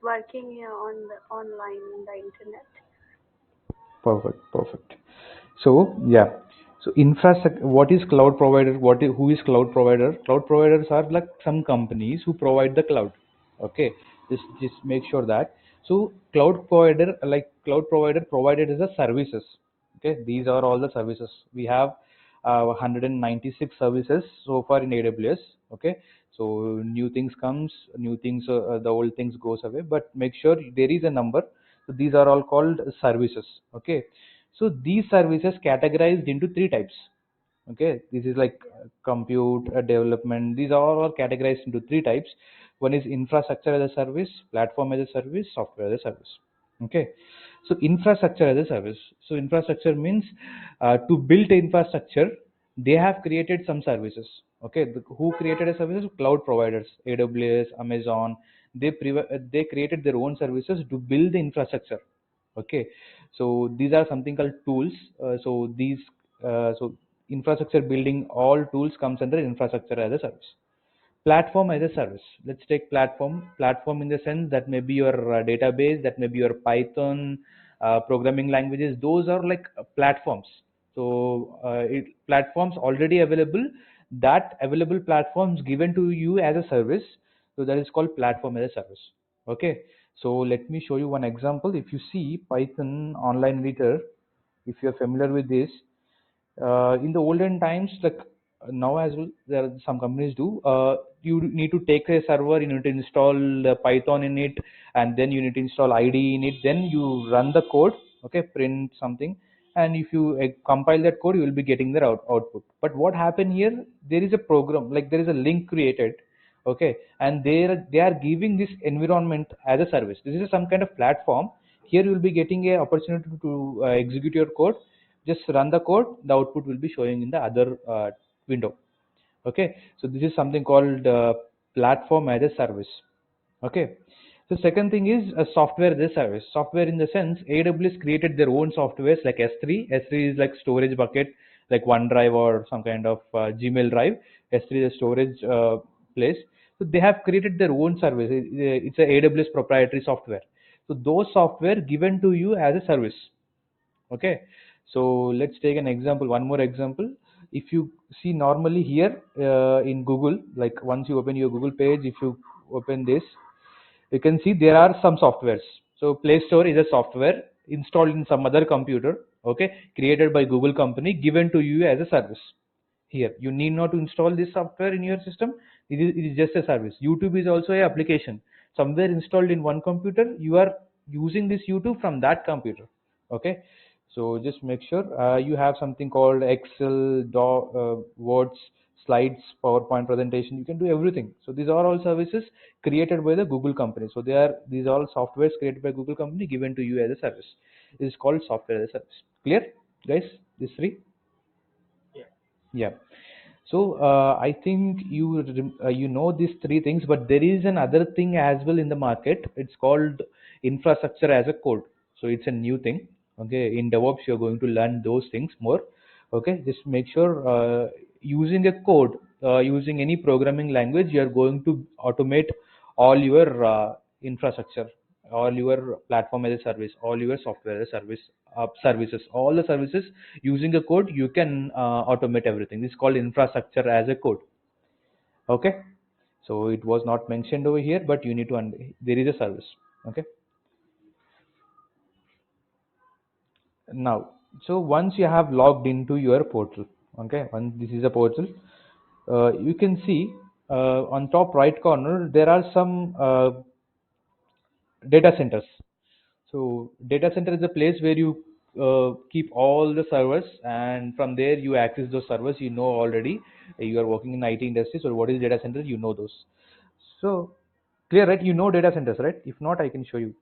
working here on the online in the internet. Perfect, perfect. So yeah, so infrastructure. What is cloud provider? Who is cloud provider? Cloud providers are like some companies who provide the cloud. Okay, just make sure that. So cloud provider, like cloud provider, provided as a services. Okay, these are all the services we have. 196 services so far in AWS. Okay, so new things comes, new things, the old things goes away. But make sure there is a number. So these are all called services. Okay, so these services categorized into three types. Okay, this is like compute, development. These are all categorized into three types. One is infrastructure as a service, platform as a service, software as a service. Okay, so infrastructure as a service. So infrastructure means to build infrastructure, they have created some services. Okay, who created a services? Cloud providers, AWS, Amazon. They created their own services to build the infrastructure. Okay, so these are something called tools. So infrastructure building, all tools comes under infrastructure as a service. Platform as a service. Let's take platform in the sense that may be your database, that may be your Python programming languages. Those are like platforms. So platforms already available, that available platforms given to you as a service, so that is called platform as a service. Okay, so let me show you one example. If you see Python online editor, if you're familiar with this, in the olden times, like now as well, there are some companies do. You need to take a server, you need to install Python in it, and then you need to install IDE in it. Then you run the code, okay, print something, and if you compile that code, you will be getting the output. But what happened here? There is a program, like there is a link created, okay, and they are giving this environment as a service. This is some kind of platform. Here you will be getting a opportunity to execute your code. Just run the code, the output will be showing in the other window. Okay, so this is something called platform as a service. Okay, so second thing is a software as a service. Software in the sense, AWS created their own softwares like S3. S3 is like storage bucket, like OneDrive or some kind of Gmail drive. S3 is a storage place. So they have created their own service. It's a AWS proprietary software. So those software given to you as a service. Okay, so let's take an example, one more example. If you see normally here in Google, like once you open your Google page, if you open this, you can see there are some softwares. So Play Store is a software installed in some other computer, okay, created by Google company, given to you as a service. Here you need not to install this software in your system. It is just a service. YouTube is also a application somewhere installed in one computer. You are using this YouTube from that computer. Okay, so just make sure you have something called Excel, Words, slides, PowerPoint presentation. You can do everything. So these are all services created by the Google company. So these are all softwares created by Google company given to you as a service. This is called software as a service. Clear, guys? These three. Yeah. So I think you know these three things, but there is another thing as well in the market. It's called infrastructure as a code. So it's a new thing. Okay, in DevOps you're going to learn those things more. Okay, just make sure using a code, using any programming language, you are going to automate all your infrastructure, all your platform as a service, all your software as a service, services, all the services. Using a code you can automate everything. This is called infrastructure as a code. Okay, so it was not mentioned over here, but you need to there is a service. Okay, now, so once you have logged into your portal, okay, once this is a portal, you can see on top right corner there are some data centers. So data center is a place where you keep all the servers, and from there you access those servers. You know already, you are working in IT industry, so what is data center? You know those. So clear, right? You know data centers, right? If not, I can show you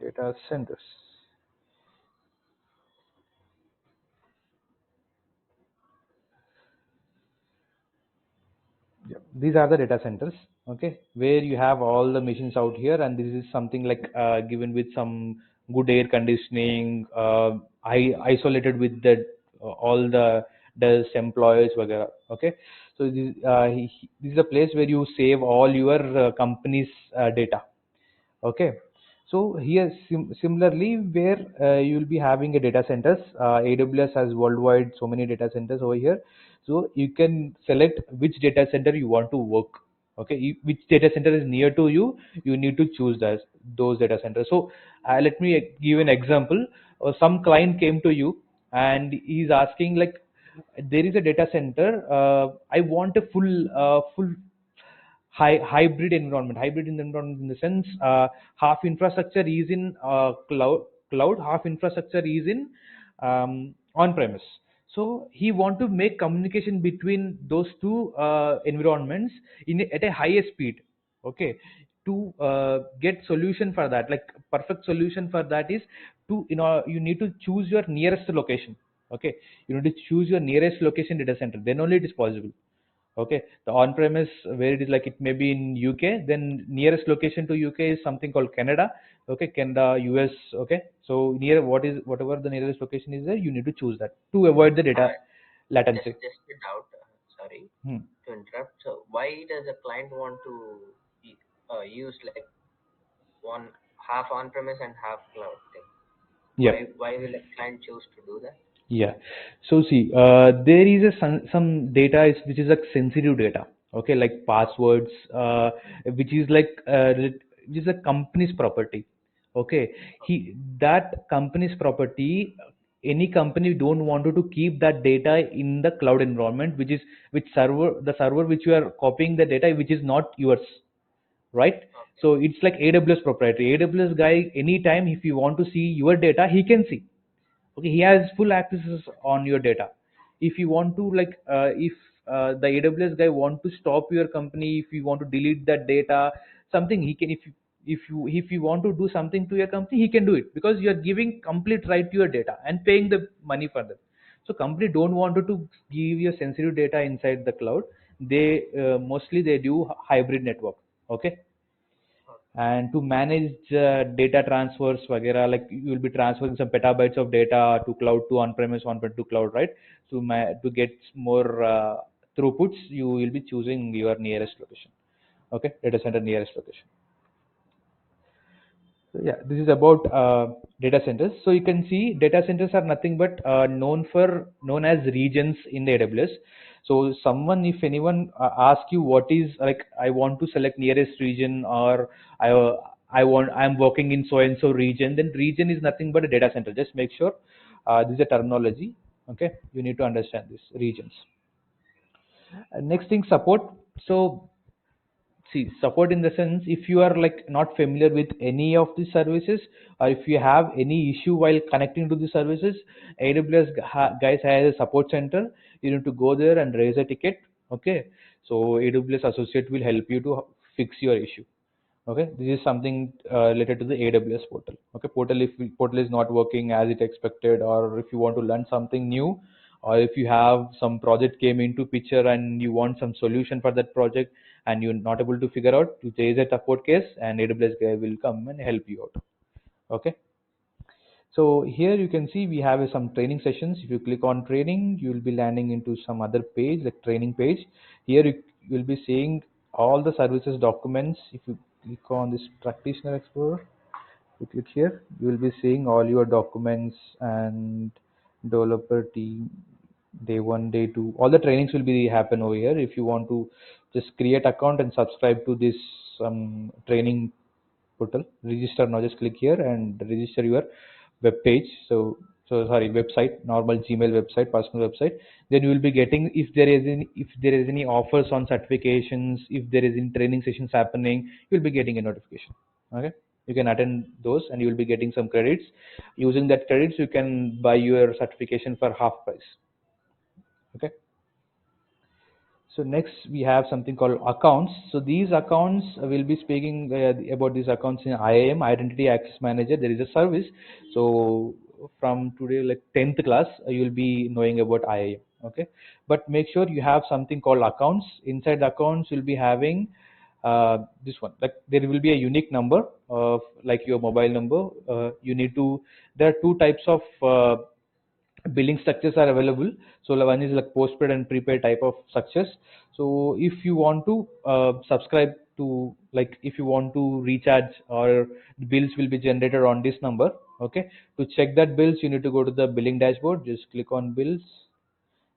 data centers. Yeah. These are the data centers, okay, where you have all the machines out here, and this is something like given with some good air conditioning, isolated with the all the does employees वगैरह. Okay, so this is a place where you save all your company's data. Okay, so here similarly, where you will be having a data centers, AWS has worldwide so many data centers over here. So you can select which data center you want to work. Okay, which data center is near to you, you need to choose those data centers. So let me give an example. Some client came to you and he's asking like, there is a data center. I want a full hybrid environment. Hybrid in the environment in the sense, half infrastructure is in cloud, half infrastructure is in on premise. So he want to make communication between those two environments at a higher speed. Okay, to get solution for that, like perfect solution for that is to, you need to choose your nearest location. Okay, you need to choose your nearest location data center, then only it is possible. Okay, the on-premise where it is like it may be in UK, then nearest location to UK is something called Canada. Okay, Canada, US. Okay, so near whatever the nearest location is there, you need to choose that to avoid the data latency. Just a doubt. Sorry Hmm. to interrupt. So why does a client want to use like one half on-premise and half cloud thing? Yep. Why will a client choose to do that? Yeah. So see, there is some data which is like sensitive data. Okay, like passwords, which is like which is a company's property. Okay, that company's property. Any company don't want to keep that data in the cloud environment, which is which server the server which you are copying the data, which is not yours, right? Okay. So it's like AWS proprietary. AWS guy, anytime if you want to see your data, he can see. Okay, he has full access on your data. If you want to like, if the AWS guy want to stop your company, if you want to delete that data, something he can. If you want to do something to your company, he can do it, because you are giving complete right to your data and paying the money for them. So company don't want to give your sensitive data inside the cloud. They mostly they do hybrid network. Okay, and to manage data transfers वगैरह, like you will be transferring some petabytes of data to cloud, to on-premise, on-prem to cloud, right? To get more throughputs, you will be choosing your nearest location. Okay, data center nearest location. So yeah, this is about data centers. So you can see data centers are nothing but known as regions in the AWS. So someone, if anyone ask you what is like, I want to select nearest region, or I'm working in so and so region, then region is nothing but a data center. Just make sure this is a terminology. Okay, you need to understand this regions. Next thing, support. So see, support in the sense, if you are like not familiar with any of the services, or if you have any issue while connecting to the services, AWS guys has a support center. You need to go there and raise a ticket. Okay, so AWS associate will help you to fix your issue. Okay, this is something related to the AWS portal. Okay, portal, if portal is not working as it expected, or if you want to learn something new, or if you have some project came into picture and you want some solution for that project and you're not able to figure out, to raise a support case and AWS guy will come and help you out. Okay, so here you can see we have some training sessions. If you click on training, you will be landing into some other page, like training page. Here you will be seeing all the services documents. If you click on this practitioner explorer, you click here, you will be seeing all your documents and developer team, day one, day two. All the trainings will be happen over here. If you want to just create account and subscribe to this training portal, register now. Just click here and register your web page. So sorry, website, normal Gmail website, personal website. Then you will be getting, if there is any offers on certifications, if there is any training sessions happening, you will be getting a notification. Okay, you can attend those and you will be getting some credits. Using that credits, you can buy your certification for half price. Okay, so next we have something called accounts. So these accounts, will be speaking about these accounts in IAM, Identity Access Manager. There is a service. So from today, like 10th class, you will be knowing about IAM. Okay, but make sure you have something called accounts. Inside the accounts, you'll be having this one. Like there will be a unique number of like your mobile number. You need to. There are two types of billing structures are available. So one is like postpaid and prepaid type of structures. So if you want to subscribe to, like if you want to recharge, or the bills will be generated on this number. Okay, to check that bills, you need to go to the billing dashboard, just click on bills,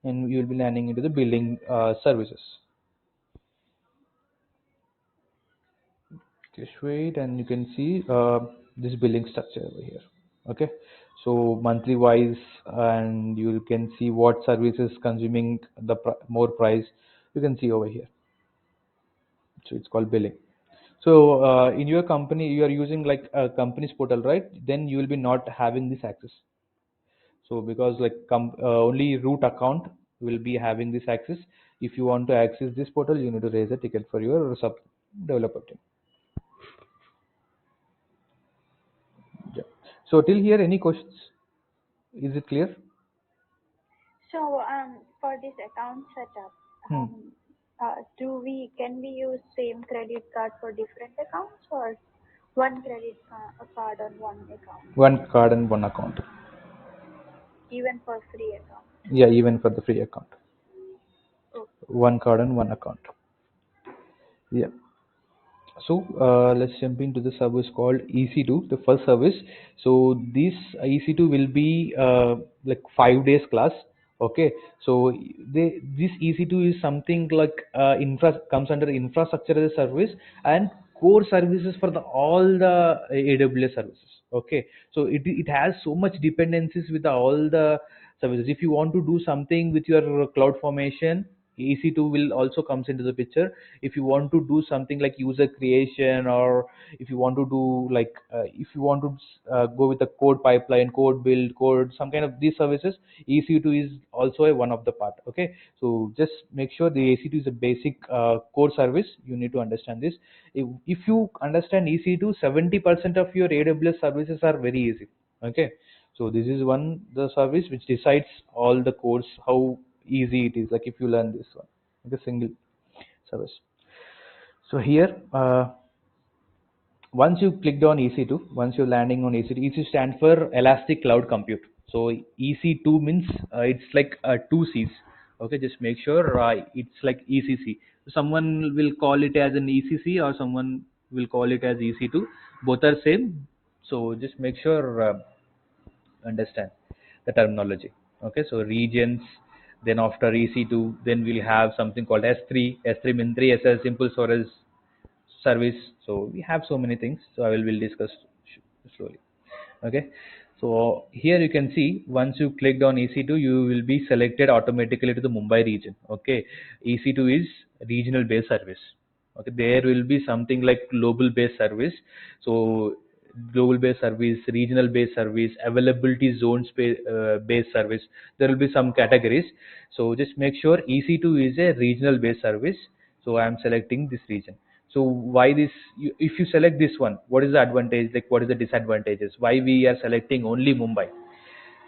and you will be landing into the billing services. Just wait, and you can see this billing structure over here. Okay, so monthly wise, and you can see what services consuming the more price. You can see over here. So it's called billing. So in your company, you are using like a company's portal, right? Then you will be not having this access. So because like only root account will be having this access. If you want to access this portal, you need to raise a ticket for your sub developer team. Yeah. So till here, any questions? Is it clear? So for this account setup, Hmm. can we use same credit card for different accounts, or one card on one account, One card and one account. even for free account? Yeah, even for the free account. Oh, One card and one account. Yeah. So let's jump into the service called EC2, the first service. So this EC2 will be like 5 days class. Okay, so this EC2 is something like infra comes under infrastructure as a service and core services for the all the AWS services. Okay, so it has so much dependencies with all the services. If you want to do something with your cloud formation, EC2 will also comes into the picture. If you want to do something like user creation, or if you want to do like if you want to go with the code pipeline, code build, code some kind of these services, EC2 is also a one of the part. Okay, so just make sure the EC2 is a basic core service. You need to understand this. If you understand EC2, 70% of your AWS services are very easy. Okay, so this is one the service which decides all the codes, how easy it is, like if you learn this one, like a single service. So here, once you clicked on EC2, once you're landing on EC2, EC2 stands for Elastic Cloud Compute. So EC2 means it's like two C's. Okay, just make sure it's like ECC. Someone will call it as an ECC, or someone will call it as EC2. Both are same. So just make sure understand the terminology. Okay, so regions, then after EC2, then we'll have something called S3. S3 means 3 S as simple storage service. So we have so many things. So will discuss slowly. Okay, so here you can see once you clicked on EC2, you will be selected automatically to the Mumbai region. Okay, EC2 is regional based service. Okay, there will be something like global based service. So global based service, regional based service, availability zones based service, there will be some categories. So just make sure EC2 is a regional based service. So I am selecting this region. So why this? If you select this one, what is the advantage? Like what is the disadvantages? Why we are selecting only Mumbai?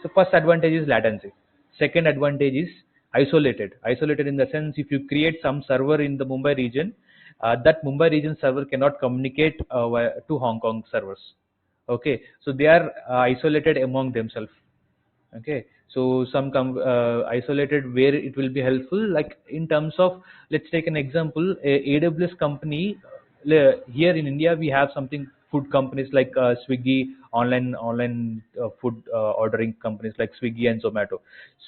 So first advantage is latency. Second advantage is isolated. Isolated in the sense, if you create some server in the Mumbai region, that Mumbai region server cannot communicate to Hong Kong servers. Okay, so they are isolated among themselves. Okay, so some isolated where it will be helpful, like in terms of, let's take an example, AWS company. Here in India we have something food companies like Swiggy, online food ordering companies like Swiggy and Zomato.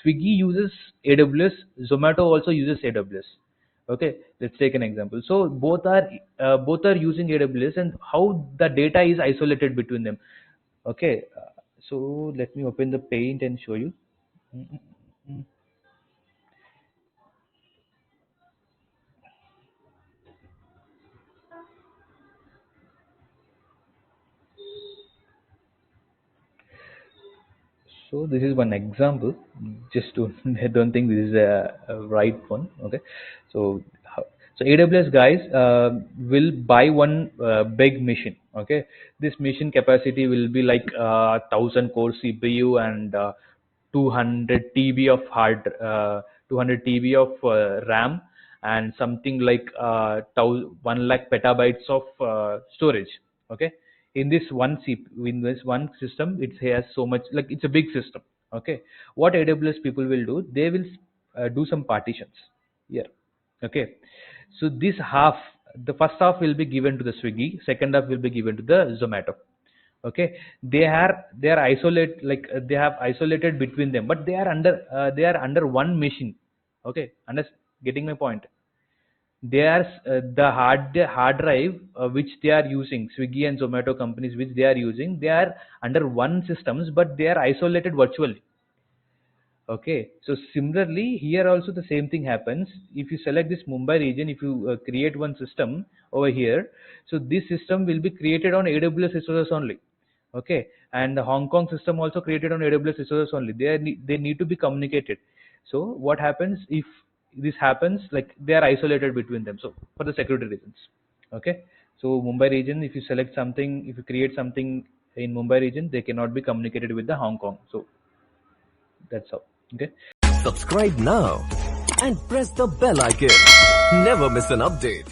Swiggy uses AWS, Zomato also uses AWS. Okay, let's take an example. So both are using AWS, and how the data is isolated between them. Okay, so let me open the paint and show you. Mm, mm, mm. So this is one example. Just don't I don't think this is a right one. Okay, so so AWS guys will buy one big machine. Okay, this machine capacity will be like 1,000 core CPU and 200 TB of 200 TB of RAM, and something like 1 lakh petabytes of storage. Okay, in this one system, it has so much, like it's a big system. Okay, what AWS people will do, they will do some partitions here. Okay, so this half, the first half will be given to the Swiggy, second half will be given to the Zomato. Okay, they are isolate, like they have isolated between them, but they are under one machine. Okay, getting my point? They are the hard drive which they are using, Swiggy and Zomato companies which they are using, they are under one systems, but they are isolated virtually. Okay, so similarly here also the same thing happens. If you select this Mumbai region, if you create one system over here, so this system will be created on AWS resources only. Okay, and the Hong Kong system also created on AWS resources only. They need to be communicated. So what happens if this happens, like they are isolated between them, so for the security reasons. Okay, so Mumbai region, if you select something, if you create something in Mumbai region, they cannot be communicated with the Hong Kong. So that's how. Okay. Subscribe now and press the bell icon. Never miss an update.